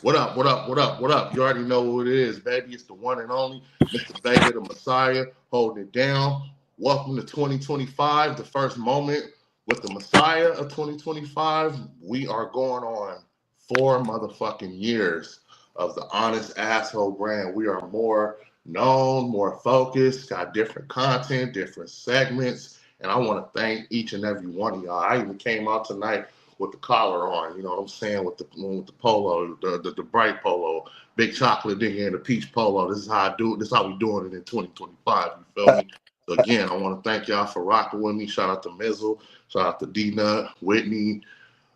What up? What up? What up? What up? You already know who it is, baby. It's the one and only Mr. Vega, the Messiah, holding it down. Welcome to 2025, the first moment with the Messiah of 2025. We are going on 4 motherfucking years of the Honest Asshole brand. We are more known, more focused, got different content, different segments, and I want to thank each and every one of y'all. I even came out tonight with the collar on, you know what I'm saying, with the polo, the bright polo, big chocolate nigga and the peach polo. This is how I do it. This is how we doing it in 2025. You feel me? So again, I want to thank y'all for rocking with me. Shout out to Mizzle, shout out to D Nut, Whitney,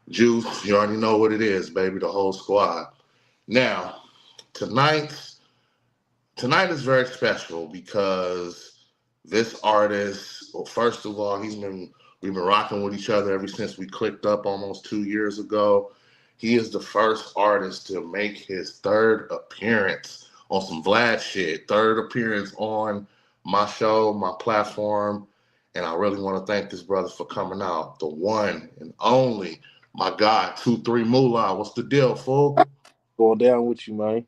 Juice. You already know what it is, baby. The whole squad. Now, tonight tonight is very special because this artist, well, first of all, we've been rocking with each other ever since we clicked up almost 2 years ago. He is the first artist to make his third appearance on some Vlad shit. Third appearance on my show, my platform, and I really want to thank this brother for coming out. The one and only, my guy, 2-3 Mula. What's the deal, fool? Going down with you, man.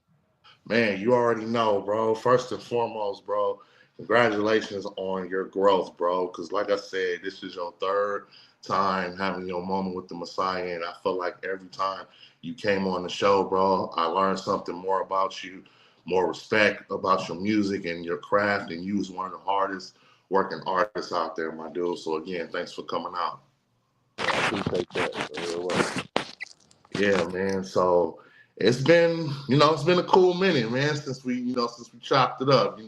Man, you already know, bro. First and foremost, bro, congratulations on your growth, bro. Because, like I said, this is your third time having your moment with the Messiah. And I feel like every time you came on the show, bro, I learned something more about you, more respect about your music and your craft. And you was one of the hardest working artists out there, my dude. So, again, thanks for coming out. I appreciate that. Yeah, man. So it's been a cool minute, man, since we chopped it up.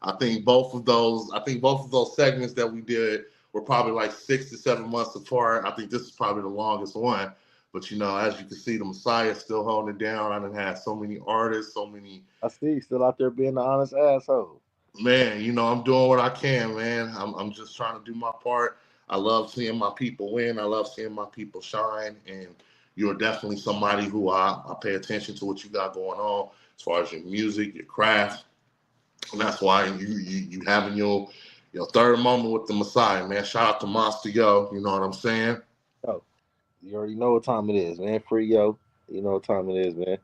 I think both of those segments that we did were probably like 6 to 7 months apart. I think this is probably the longest one. But as you can see, the Messiah is still holding it down. I done had so many artists, so many. I see you still out there being the honest asshole. Man, I'm doing what I can, man. I'm just trying to do my part. I love seeing my people win. I love seeing my people shine. And you're definitely somebody who I pay attention to what you got going on as far as your music, your craft. And that's why you having your third moment with the Messiah, man. Shout out to Monster Yo. You know what I'm saying? Oh, you already know what time it is, man. Free yo. You know what time it is, man.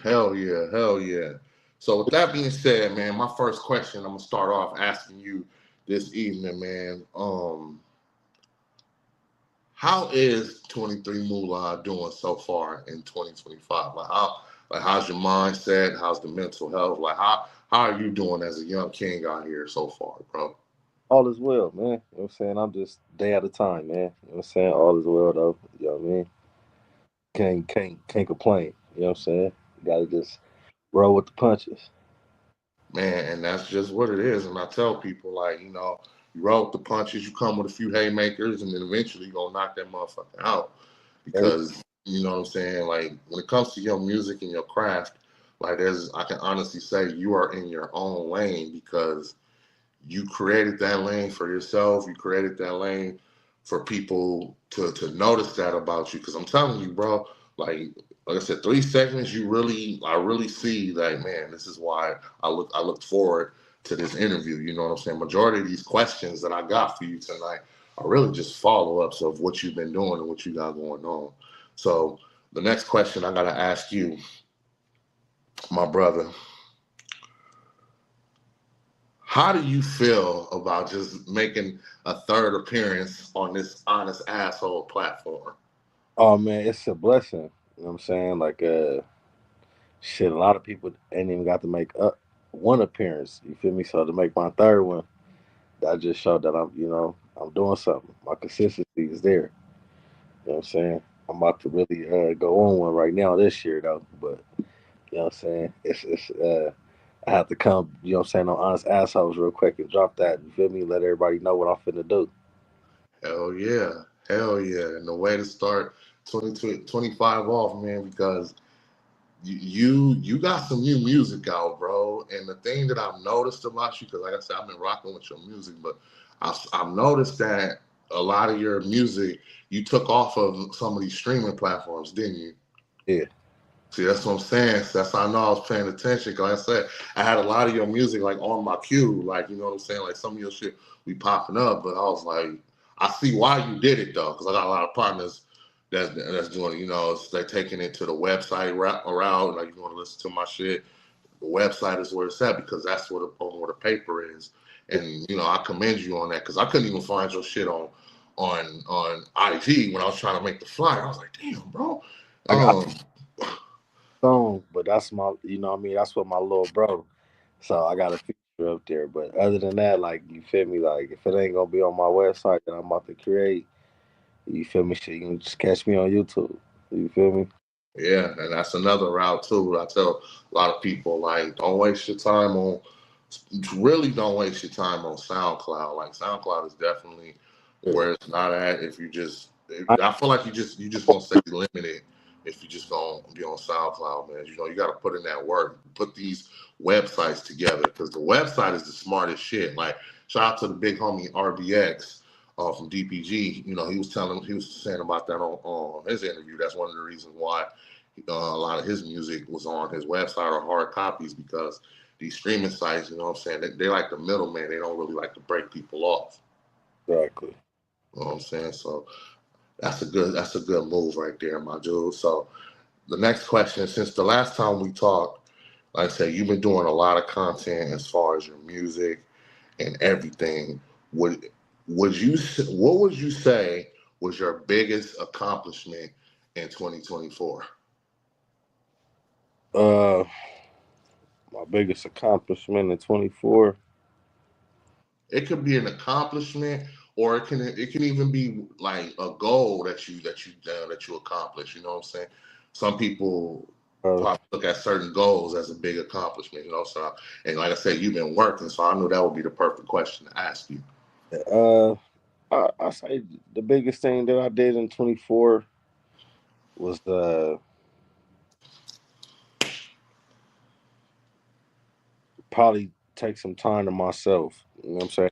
Hell yeah, hell yeah. So with that being said, man, my first question I'm gonna start off asking you this evening, man. How is 23 Mula doing so far in 2025? How's your mindset? How's the mental health? How are you doing as a young king out here so far, bro? All is well, man. You know what I'm saying? I'm just day at a time, man. You know what I'm saying? All is well though. You know what I mean? Can't complain. You know what I'm saying? You gotta just roll with the punches. Man, and that's just what it is. And I tell people, you roll with the punches, you come with a few haymakers, and then eventually you're gonna knock that motherfucker out. Hey, Because you know what I'm saying? Like when it comes to your music and your craft, I can honestly say you are in your own lane because you created that lane for yourself. You created that lane for people to notice that about you. Because I'm telling you, bro, like I said, 3 segments. I really see that, man. This is why I looked forward to this interview. You know what I'm saying? Majority of these questions that I got for you tonight are really just follow ups of what you've been doing and what you got going on. So the next question I gotta ask you, my brother, how do you feel about just making a third appearance on this honest asshole platform? oh man, it's a blessing. You know what I'm saying? Like shit, a lot of people ain't even got to make one appearance. You feel me? So to make my third one, that just showed that I'm doing something. My consistency is there. You know what I'm saying? I'm about to really go on one right now this year though. But you know what I'm saying? It's I have to come, you know what I'm saying, on honest assholes real quick and drop that. You feel me? Let everybody know what I'm finna do. Hell yeah. Hell yeah. And the way to start 2025 off, man, because you got some new music out, bro. And the thing that I've noticed about you, because like I said, I've been rocking with your music, but I've noticed that a lot of your music you took off of some of these streaming platforms, didn't you? Yeah. See, that's what I'm saying. So that's how I know I was paying attention. Because I said I had a lot of your music like on my queue, like you know what I'm saying. Like some of your shit be popping up, but I was like, I see why you did it though, because I got a lot of partners that's doing, they're taking it to the website route. Like, you want to listen to my shit, the website is where it's at because that's where the paper is. And I commend you on that because I couldn't even find your shit on IG when I was trying to make the flyer. I was like, damn, bro. I got Um, song, but that's my, what I mean, that's what my little bro. So I got a feature up there. But other than that, like, you feel me? Like, if it ain't gonna be on my website that I'm about to create, you feel me? Shit, you can just catch me on YouTube. You feel me? Yeah, and that's another route too. I tell a lot of people like, don't waste your time on. Really, don't waste your time on SoundCloud. Like SoundCloud is definitely Yeah. where it's not at. I feel like you just gonna stay limited if you just gonna be on SoundCloud, man. You got to put in that work. Put these websites together because the website is the smartest shit. Like shout out to the big homie RBX from DPG. He was saying about that on his interview. That's one of the reasons why a lot of his music was on his website or hard copies because these streaming sites, you know what I'm saying, they like the middleman. They don't really like to break people off. Exactly. You know what I'm saying? So that's a good move right there, my dude. So the next question, since the last time we talked, like I said, you've been doing a lot of content as far as your music and everything. Would what would you say was your biggest accomplishment in 2024? Uh, my biggest accomplishment in 24. It could be an accomplishment, or it can even be like a goal that you accomplish. You know what I'm saying? Some people Uh, probably look at certain goals as a big accomplishment. So and like I said, you've been working, so I knew that would be the perfect question to ask you. uh, I say the biggest thing that I did in 24 was probably take some time to myself. You know what I'm saying?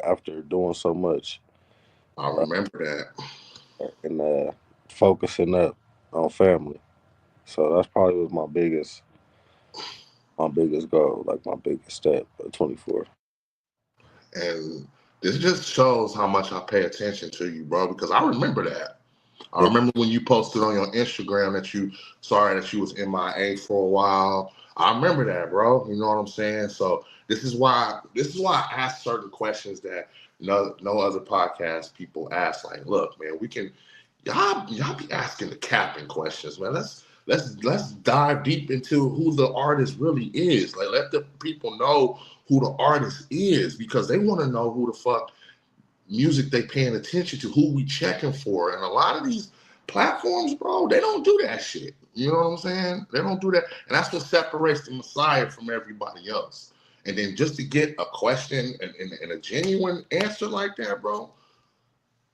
After doing so much, I uh, remember that. and focusing up on family. So that's probably was my biggest goal, like my biggest step at 24. And this just shows how much I pay attention to you, bro, because I remember that. I Yeah, remember when you posted on your Instagram that you sorry that you was MIA for a while. I remember that, bro. You know what I'm saying? So this is why I ask certain questions that no other podcast people ask. Like, look, man, we can y'all be asking the capping questions, man. Let's dive deep into who the artist really is. Like, let the people know who the artist is because they want to know who the fuck music they paying attention to, who we checking for. And a lot of these platforms, bro, they don't do that shit. You know what I'm saying? They don't do that. And that's what separates the Messiah from everybody else. And then just to get a question and a genuine answer like that, bro,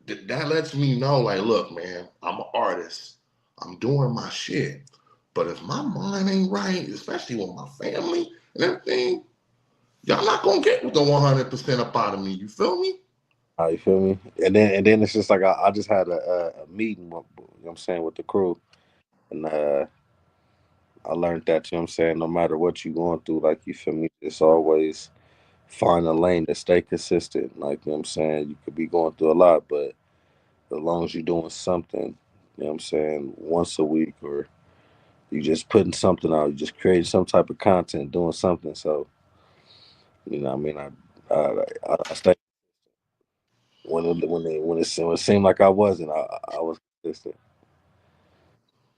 that lets me know, like, look, man, I'm an artist. I'm doing my shit. But if my mind ain't right, especially with my family and everything, y'all not gonna get with the 100% up out of me. You feel me? you feel me? And then it's just like I just had a meeting, what I'm saying, with the crew, and I learned that, what I'm saying, no matter what you're going through, like, you feel me, it's always find a lane to stay consistent. Like, what I'm saying, you could be going through a lot, but as long as you're doing something, what I'm saying, once a week, or you just putting something out, you just creating some type of content, doing something. So, what I mean, I stay when it seemed like I wasn't, I was consistent.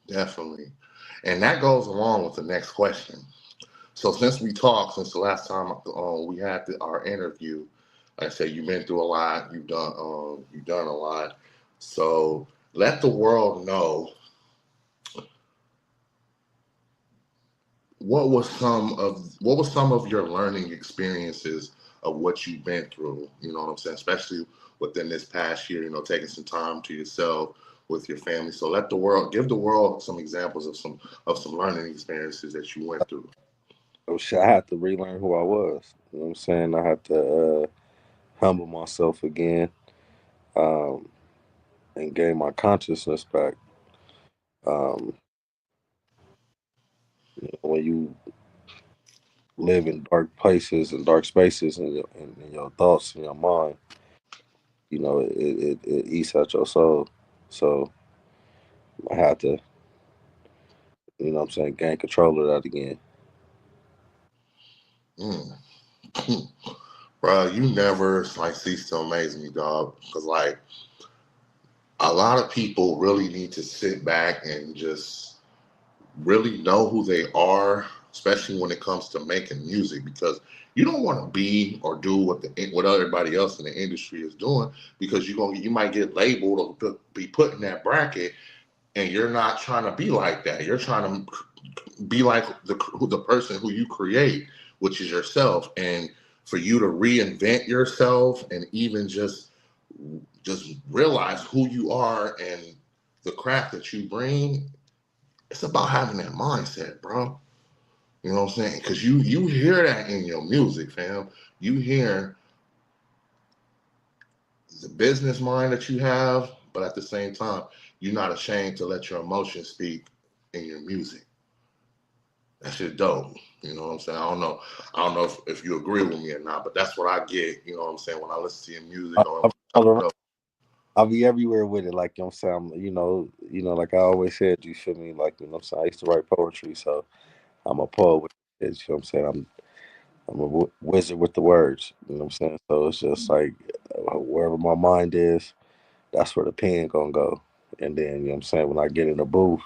Definitely. And that goes along with the next question. So since the last time we had our interview, like I said, you've been through a lot. You've done a lot. So let the world know what was some of your learning experiences of what you've been through. You know what I'm saying, especially within this past year. Taking some time to yourself with your family. So give the world some examples of some learning experiences that you went through. Oh shit, I had to relearn who I was. You know what I'm saying? I had to humble myself again, um, and gain my consciousness back. Um, when you live in dark places and dark spaces in your thoughts and your mind, it eats at your soul. So I had to, what I'm saying, gain control of that again. Mm. Bro, you never like cease to amaze me, dog. Because like a lot of people really need to sit back and just really know who they are, especially when it comes to making music, because you don't want to be or do what everybody else in the industry is doing, because you might get labeled or be put in that bracket, and you're not trying to be like that. You're trying to be like the person who you create, which is yourself, and for you to reinvent yourself and even just realize who you are and the craft that you bring. It's about having that mindset, bro. You know what I'm saying? Because you hear that in your music, fam. You hear the business mind that you have, but at the same time, you're not ashamed to let your emotions speak in your music. That shit dope. You know what I'm saying? I don't know if you agree with me or not, but that's what I get. You know what I'm saying? When I listen to your music or I'll, I'll, I'll be everywhere with it. Like, I'm saying, like I always said, you feel me? Like, I'm saying, I used to write poetry, so I'm a poet with it. You know what I'm saying? I'm a wizard with the words. You know what I'm saying? So it's just like wherever my mind is, that's where the pen gonna go. And then, what I'm saying, when I get in the booth,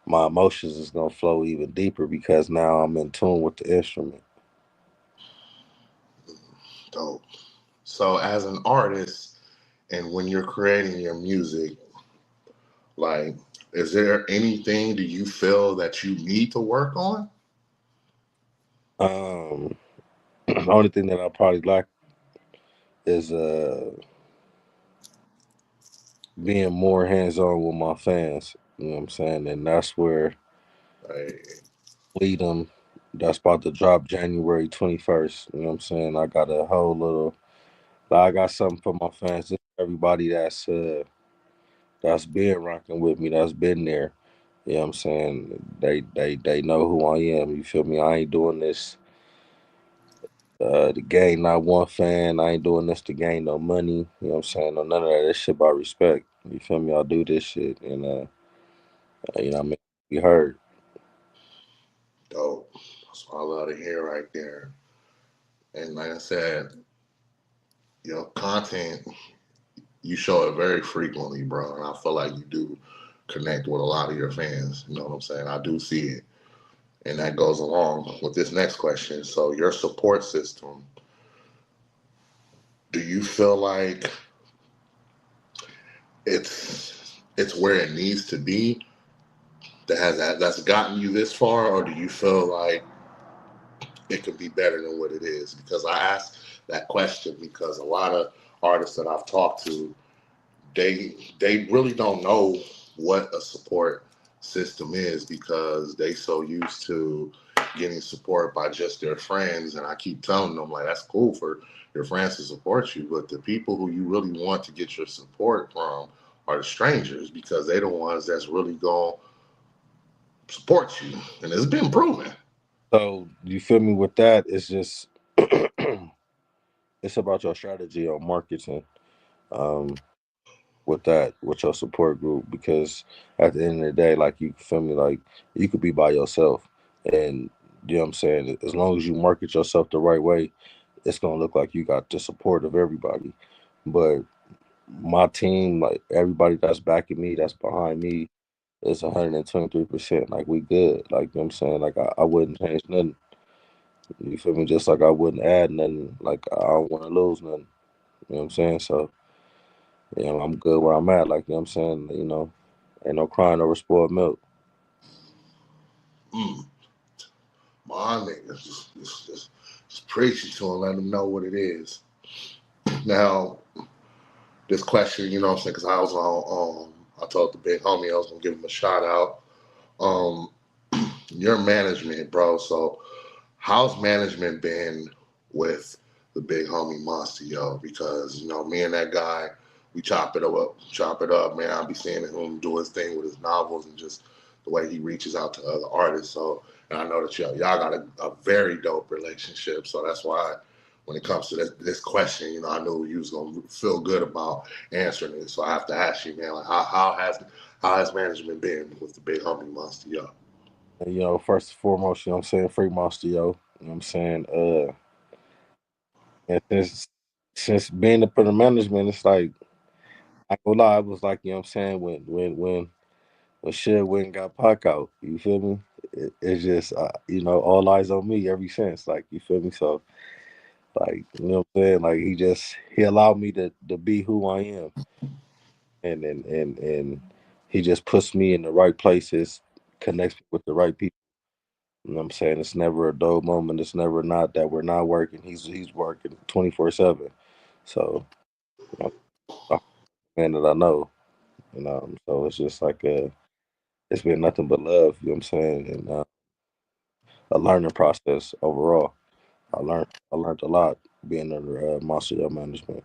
my emotions is gonna flow even deeper because now I'm in tune with the instrument. dope. So as an artist, and when you're creating your music, like, is there anything do you feel that you need to work on? Um, the only thing that I probably lack is being more hands on with my fans. You know what I'm saying? And that's where Like, Lead 'em that's about to drop January 21st. You know what I'm saying? I got a whole little I got something for my fans. Just everybody that's been rocking with me, that's been there. You know what I'm saying? They know who I am. You feel me? I ain't doing this to gain not one fan. I ain't doing this to gain no money. You know what I'm saying? No, none of that. This shit about respect. You feel me? I do this shit and I make it be heard. dope. That's what I love to hear right there. And like I said, your content, you show it very frequently, bro. And I feel like you do connect with a lot of your fans. You know what I'm saying? I do see it. And that goes along with this next question. So, your support system, do you feel like it's where it needs to be that's gotten you this far, or do you feel like it could be better than what it is? Because I asked that question because a lot of artists that I've talked to, they really don't know what a support system is, because they so used to getting support by just their friends. And I keep telling them, like, that's cool for your friends to support you, but the people who you really want to get your support from are the strangers, because they're the ones that's really going to support you, and it's been proven. So you feel me with that? It's just it's about your strategy on marketing. Um, with that, with your support group, because at the end of the day, like you feel me, like you could be by yourself, and you know what I'm saying. As long as you market yourself the right way, it's gonna look like you got the support of everybody. But my team, like everybody that's backing me, that's behind me, is 123%. Like we good. Like you know what I'm saying. Like I wouldn't change nothing. You feel me? Just like I wouldn't add nothing. Like I don't want to lose nothing. You know what I'm saying? So I'm good where I'm at. Like you know what I'm saying. Ain't no crying over spoiled milk. Mm, my niggas just preach it to them, let them know what it is. Now, this question, you know what I'm saying? Because I was on, I told the big homie I was gonna give him a shout out. Um, your management, bro. So, how's management been with the big homie Monster, yo? Because me and that guy, we chop it up, man. I'll be seeing him do his thing with his novels and just the way he reaches out to other artists. So, and I know that y'all got a very dope relationship. So that's why when it comes to this question, I knew you was gonna feel good about answering it. So I have to ask you, man, like how has management been with the big homie Monster Yo? And, first and foremost, I'm saying, free Monster, yo. I'm saying, and since being up in the management, it's like I go lie, it was like, I'm saying, when shit went and got Pac out, you feel me? It's just all eyes on me ever since, like, you feel me? So like, what I'm saying, like, he allowed me to be who I am, and he just puts me in the right places, connects me with the right people. You know what I'm saying? It's never a dull moment. It's never not that we're not working. He's working 24/7. So, you know, a man that I know, so it's just like it's been nothing but love. You know what I'm saying? And a learning process overall. I learned a lot being under Monster Yo management.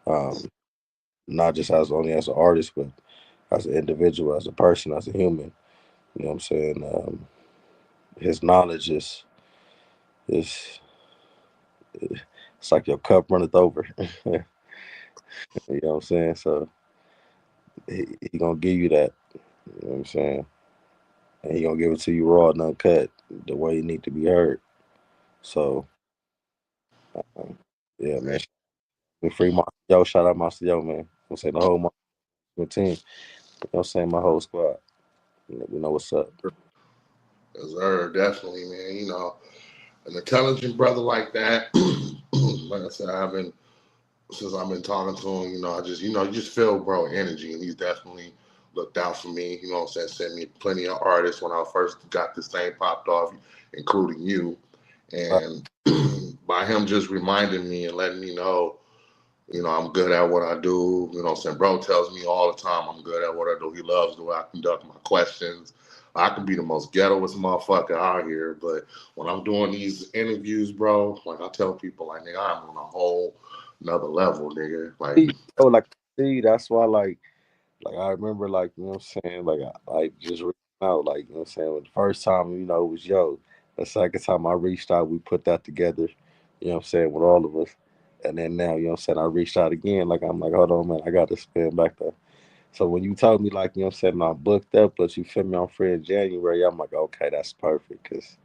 Um, not just as only as an artist, but as an individual, as a person, as a human. You know what I'm saying? His knowledge is it's like your cup runneth over. You know what I'm saying? So he gonna give you that. You know what I'm saying? And he gonna give it to you raw and uncut, the way you need to be heard. So um, yeah, man. We free Monster Yo, shout out Monster Yo, man. I'm saying the whole Monster team. You know what I'm saying? My whole squad. We know what's up. Yes, sir, definitely, man. An intelligent brother like that. Like I said, since I've been talking to him, you just feel bro energy, and he's definitely looked out for me. You know what I'm saying? Sent me plenty of artists when I first got this thing popped off, including you. Right. And by him just reminding me and letting me know, I'm good at what I do. You know what I'm saying? Bro tells me all the time I'm good at what I do. He loves the way I conduct my questions. I can be the most ghettoest motherfucker out here, but when I'm doing these interviews, bro, like I tell people, like, nigga, I'm on a whole another level, nigga. Like, Oh, like, see, that's why, like I remember, like, you know what I'm saying, like, like just reaching out, like, you know what I'm saying. When the first time, it was Yo. The second time I reached out, we put that together. You know what I'm saying, with all of us. And then now, I'm saying, I reached out again. Like, I'm like, hold on, man, I got to spin back there. So when you told me, like, I'm saying, I'm booked up, but you feel me, I'm free in January. I'm like, okay, that's perfect, because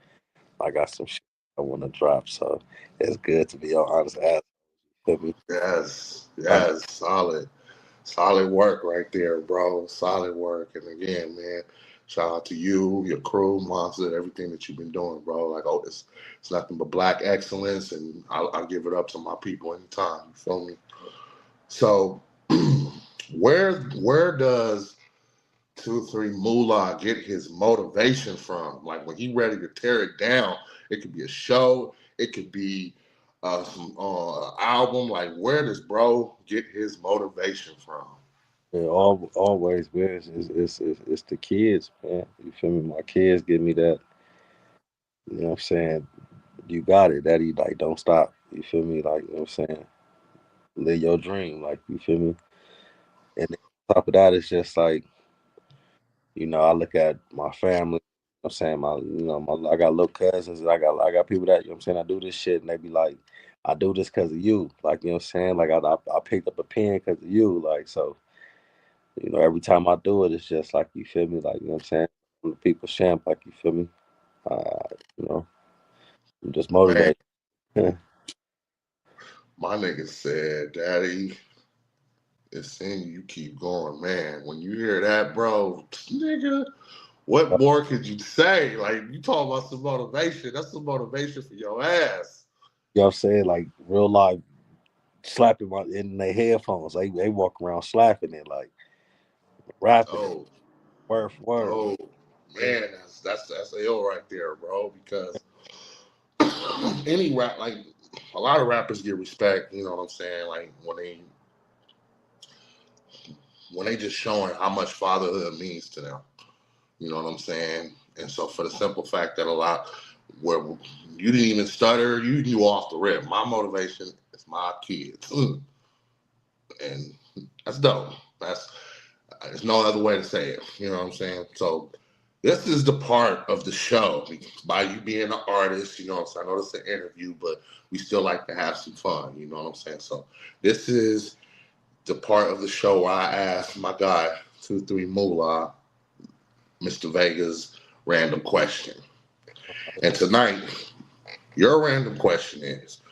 I got some shit I want to drop. So it's good to be on honest ass. Feel me? yes, I yes, solid. Solid work right there, bro. Solid work. And again, man, shout out to you, your crew, Monster, everything that you've been doing, bro. Like, oh, it's nothing but black excellence, and I'll give it up to my people anytime. You feel me? So, where does 2 3 Mula get his motivation from? Like when he ready to tear it down, it could be a show, it could be some album. Like where does bro get his motivation from? Yeah, always, man. It's the kids, man. You feel me? My kids give me that. You know what I'm saying? You got it, daddy. Like, don't stop. You feel me? Like, you know what I'm saying? Live your dream. Like, you feel me? And then on top of that, it's just like, I look at my family. You know what I'm saying? I got little cousins. And I got people that, what I'm saying, I do this shit, and they be like, I do this because of you. Like, you know what I'm saying? Like, I picked up a pen because of you. Like, so, every time I do it, it's just like, you feel me? Like, you know what I'm saying? I'm the people's champ, like, you feel me? You know, I'm just Man, motivated. my nigga said, Daddy, it's in you keep going, man. When you hear that, bro, nigga, what more could you say? Like you talking about some motivation. That's some motivation for your ass. You know what I'm saying? Like, real life slapping in their headphones. They walk around slapping it, like, rapping it, Oh, word for word. oh man, that's ill right there, bro. Because any rap, like a lot of rappers get respect. You know what I'm saying? Like when they just showing how much fatherhood means to them. You know what I'm saying? And so for the simple fact that a lot where you didn't even stutter, you knew off the rip. My motivation is my kids, and that's dope. There's no other way to say it. You know what I'm saying? So This is the part of the show. By you being an artist, you know what I'm saying? I know this is an interview, but we still like to have some fun, you know what I'm saying? So this is the part of the show where I ask my guy, 2-3 Mula, Mr. Vega's random question. And tonight, your random question is,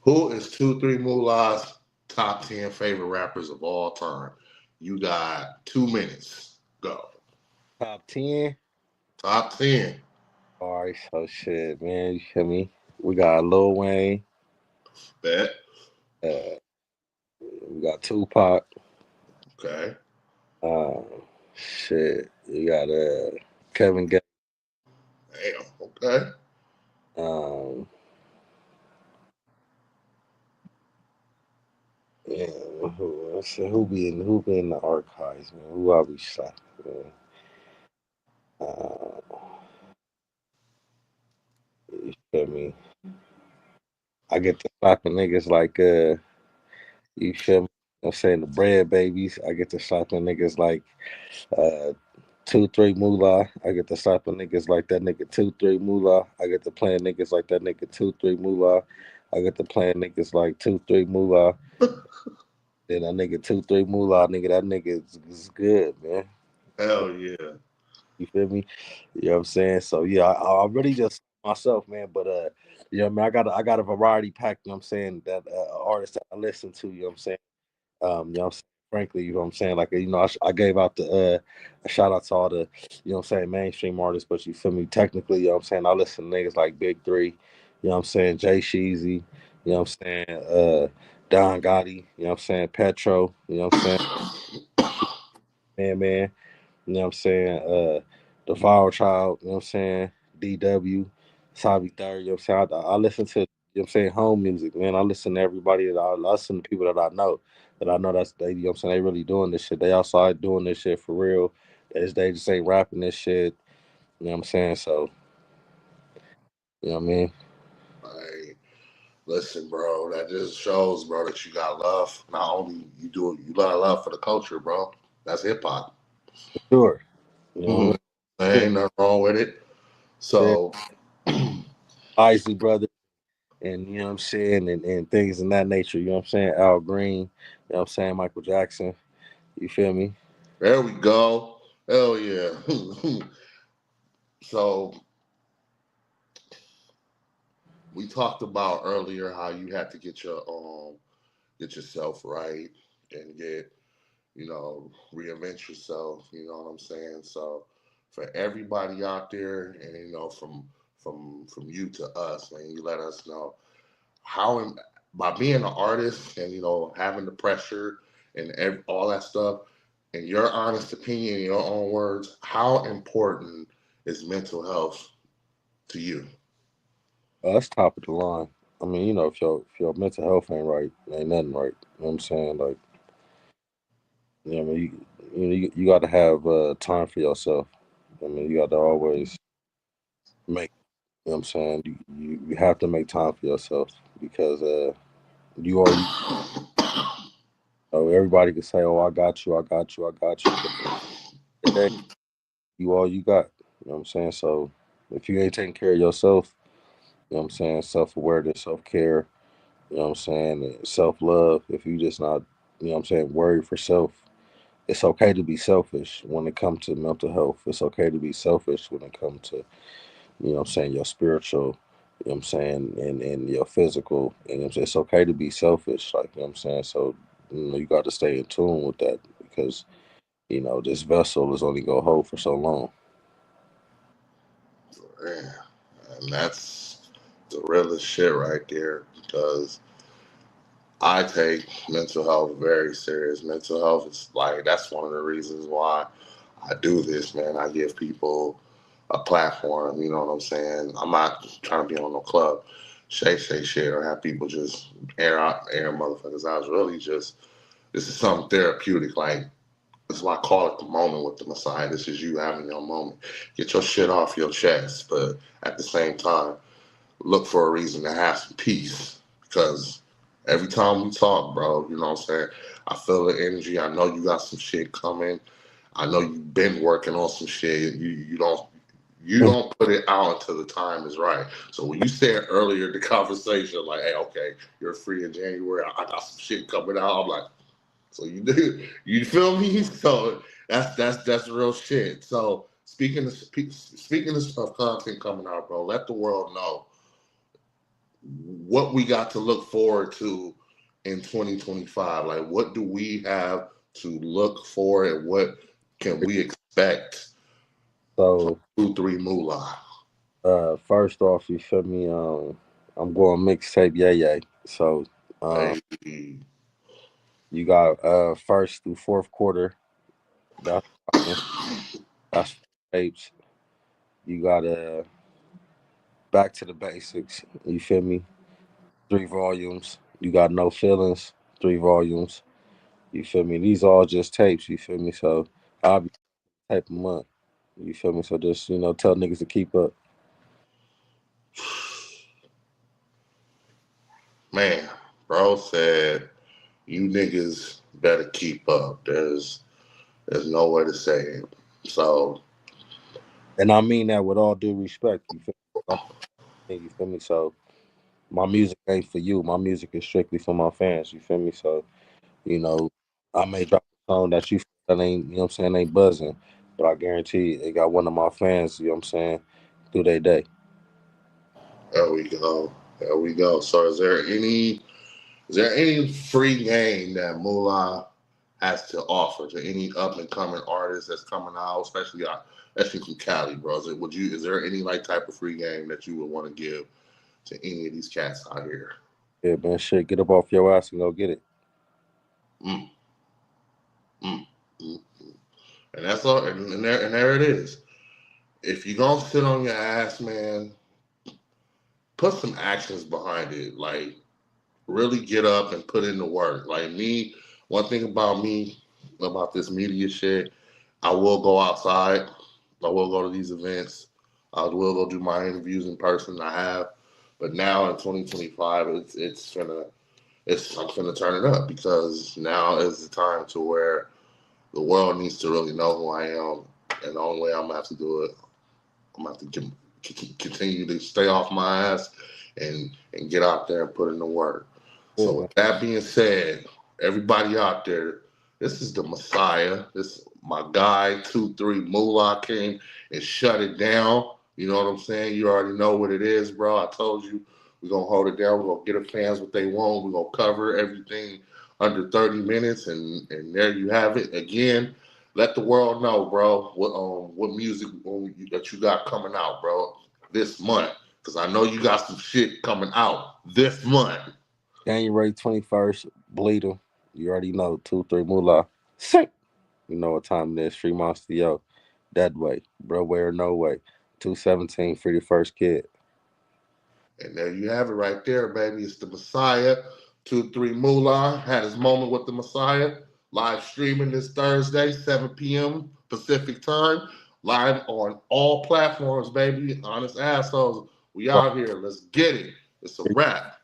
who is 2-3 Mula's top 10 favorite rappers of all time? You got 2 minutes. Go. Top 10. Top 10. All right, so shit, man. You feel me? We got Lil Wayne. Bet. Uh, we got Tupac. Okay. Um, shit. We got Kevin Gates. Damn. Okay. Um, yeah. Who be in the archives, man? Who I be slapping, man? Uh, you feel me? I get to slapping niggas like you feel me? I'm saying the bread babies. I get to slapping niggas like uh 2-3 Moolah. I get to slapping niggas like that nigga 2-3 Moolah. I get to playing niggas like that nigga 2-3 Moolah. I get to playing niggas like 2-3 Moolah. Then that nigga 2-3 Moolah, nigga, that nigga is good, man. Hell yeah. You feel me? You know what I'm saying? So yeah, I really just myself, man. But you know what I mean, I got a variety pack, you know what I'm saying, that artists that I listen to, you know what I'm saying? You know what I'm saying? Frankly, you know what I'm saying? Like, you know, I gave out the a shout out to all the, you know what I'm saying, mainstream artists, but you feel me? Technically, you know what I'm saying? I listen to niggas like Big Three, you know what I'm saying? Jay Sheezy, you know what I'm saying? Don Gotti, you know what I'm saying? Petro, you know what I'm saying? Man. You know what I'm saying? The Fire Child, you know what I'm saying? DW, Sabi Third, you know what I'm saying? I listen to, you know what I'm saying, home music, man. I listen to everybody I listen to people that I know that's they, you know what I'm saying, they really doing this shit. They outside doing this shit for real. They just ain't rapping this shit. You know what I'm saying? So, you know what I mean? Like, listen, bro, that just shows, bro, that you got love. Not only you do it, you got love for the culture, bro. That's hip hop. Sure. You Mm-hmm. know There what ain't nothing wrong with it. I mean? So, Isley Brothers and you know what I'm saying, and things in that nature, you know what I'm saying? Al Green, you know what I'm saying, Michael Jackson. You feel me? there we go. Hell yeah. So, we talked about earlier how you had to get yourself right and get, reinvent yourself, you know what I'm saying? So for everybody out there and from you to us, man, you let us know how by being an artist and having the pressure and all that stuff, in your honest opinion, in your own words, how important is mental health to you? That's top of the line. I mean, you know, if your mental health ain't right, ain't nothing right. You know what I'm saying? Like, you know, what I mean, you got to have time for yourself. I mean, you got to always make. You know what I'm saying? You have to make time for yourself because you are you. Know, everybody can say, "Oh, I got you, I got you, I got you," but today you all you got. You know what I'm saying? So if you ain't taking care of yourself, you know what I'm saying, self awareness, self care. You know what I'm saying? Self love. If you just not, you know what I'm saying, worried for self. It's okay to be selfish when it comes to mental health. It's okay to be selfish when it comes to, you know what I'm saying, your spiritual, you know what I'm saying, and your physical. And you know what I'm saying? It's okay to be selfish, like, you know what I'm saying? So, you got to stay in tune with that because, this vessel is only going to hold for so long. Yeah. And that's the realest shit right there because I take mental health very serious. Mental health is like that's one of the reasons why I do this, man. I give people a platform. You know what I'm saying? I'm not trying to be on no club, say shit, or have people just air motherfuckers out. It's really just this is something therapeutic. Like that's why I call it the moment with the Messiah. This is you having your moment. Get your shit off your chest, but at the same time, look for a reason to have some peace because every time we talk, bro, you know what I'm saying? I feel the energy. I know you got some shit coming. I know you've been working on some shit. You don't. You don't put it out until the time is right. So when you said earlier in the conversation, like, hey, okay, you're free in January, I got some shit coming out. I'm like, so you do, you feel me? So that's real shit. So speaking of content coming out, bro, let the world know what we got to look forward to in 2025. Like, what do we have to look for, and what can we expect from So 2-3 Mula? first off, you feel me? I'm going mixtape, yeah. So Hey, you got first through fourth quarter. That's that's tapes. You got back to the basics. You feel me? 3 volumes. You got no feelings. 3 volumes. You feel me? These all just tapes. You feel me? So I'll be tape a month. You feel me? So just tell niggas to keep up. man, bro said you niggas better keep up. There's no way to say it. So And I mean that with all due respect. You feel me? You feel me? So my music ain't for you. My music is strictly for my fans. You feel me? So you know, I may drop a song that you feel that ain't, you know what I'm saying, ain't buzzing, but I guarantee you, it got one of my fans, you know what I'm saying, through their day. there we go. There we go. So is there any free game that Mula has to offer to any up and coming artists that's coming out, especially from Cali, bro? Is there any like type of free game that you would want to give to any of these cats out here? Yeah, man, shit, get up off your ass and go get it. Mm, mm, mm. And that's all. And there it is. If you gonna sit on your ass, man, put some actions behind it. Like, really get up and put in the work. Like me, one thing about me, about this media shit, I will go outside. I will go to these events. I will go do my interviews in person. I have, but now in 2025, I'm gonna turn it up because now is the time to where the world needs to really know who I am, and the only way I'm gonna have to do it, I'm gonna have to continue to stay off my ass and get out there and put in the work. Yeah, So man. with that being said, everybody out there, this is the Messiah. This my guy 2-3 Moolah came and shut it down. You know what I'm saying? You already know what it is, bro. I told you we're gonna hold it down. We're gonna get the fans what they want. We're gonna cover everything under 30 minutes, and there you have it. Again, let the world know, bro, what music that you got coming out, bro, this month. Because I know you got some shit coming out this month. January 21st, Bleeder. You already know, 2-3 Moolah. Sick. You know what time it is, Free Monster Yo. That way. Bro, way or no way. 217, Free the First Kid. And there you have it right there, baby. It's the Messiah. 2-3 Moolah had his moment with the Messiah. Live streaming this Thursday, 7 p.m. Pacific time. Live on all platforms, baby. Honest assholes. We out here. Let's get it. It's a wrap.